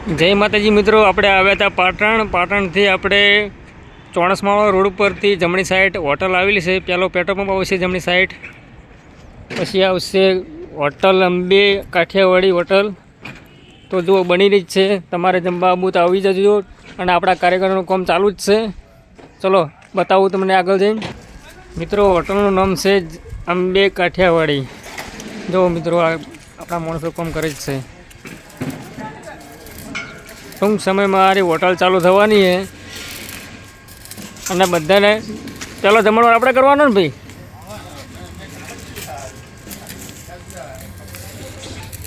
જય માતાજી મિત્રો, આપણે આવ્યા હતા પાટણથી આપણે ચોણસમાળા રોડ ઉપરથી જમણી સાઈડ હોટલ આવેલી છે. પહેલો પેટ્રોલ પંપ આવશે જમણી સાઈડ, પછી આવશે હોટલ અંબે કાઠિયાવાડી હોટલ. તો જુઓ બની રહી જ છે, તમારે જમવા આવવું તો આવી જજો. અને આપણા કાર્યક્રમનું કામ ચાલુ જ છે. ચલો બતાવું તમને આગળ જઈને. મિત્રો હોટલનું નામ છે અંબે કાઠિયાવાડી. જુઓ મિત્રો, આપણા માણસો કામ કરે જ છે. ટૂંક સમયમાં મારી હોટલ ચાલુ થવાની છે અને બધાને ચાલો જમણવાર આપણે કરવાનો ને ભાઈ.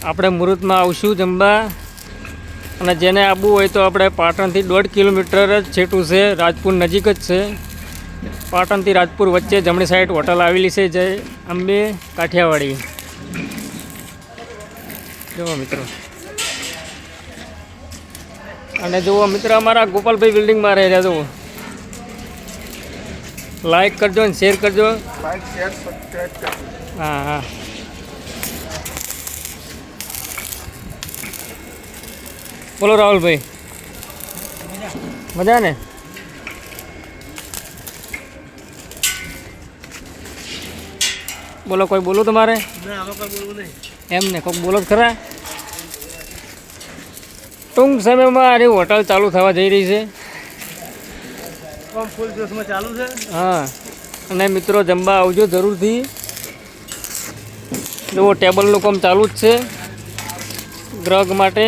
આપણે મુહૂર્તમાં આવશું જમવા. અને જેને આવવું હોય તો આપણે પાટણથી 1.5 કિલોમીટર જ છેટું છે, રાજપુર નજીક જ છે. પાટણથી રાજપુર વચ્ચે જમણી સાઈડ હોટલ આવેલી છે, જય અંબે કાઠિયાવાડી. જુઓ મિત્રો, અને જુઓ મિત્ર, અમારા ગોપાલભાઈ બિલ્ડિંગમાં રહે છે. જુઓ, લાઈક કરજો ને શેર કરજો. હા હા, બોલો રાહુલભાઈ, મજા ને? બોલો, કોઈ બોલું તમારે? એમ ને, કોઈક બોલો જ ખરા. ટૂંક સમયમાં મારી હોટલ ચાલુ થવા જઈ રહી છે. ફૂલ જોશમાં ચાલુ છે. હા, અને મિત્રો જમવા આવજો જરૂરથી. જુઓ ટેબલનું કામ ચાલુ જ છે ગ્રાહક માટે.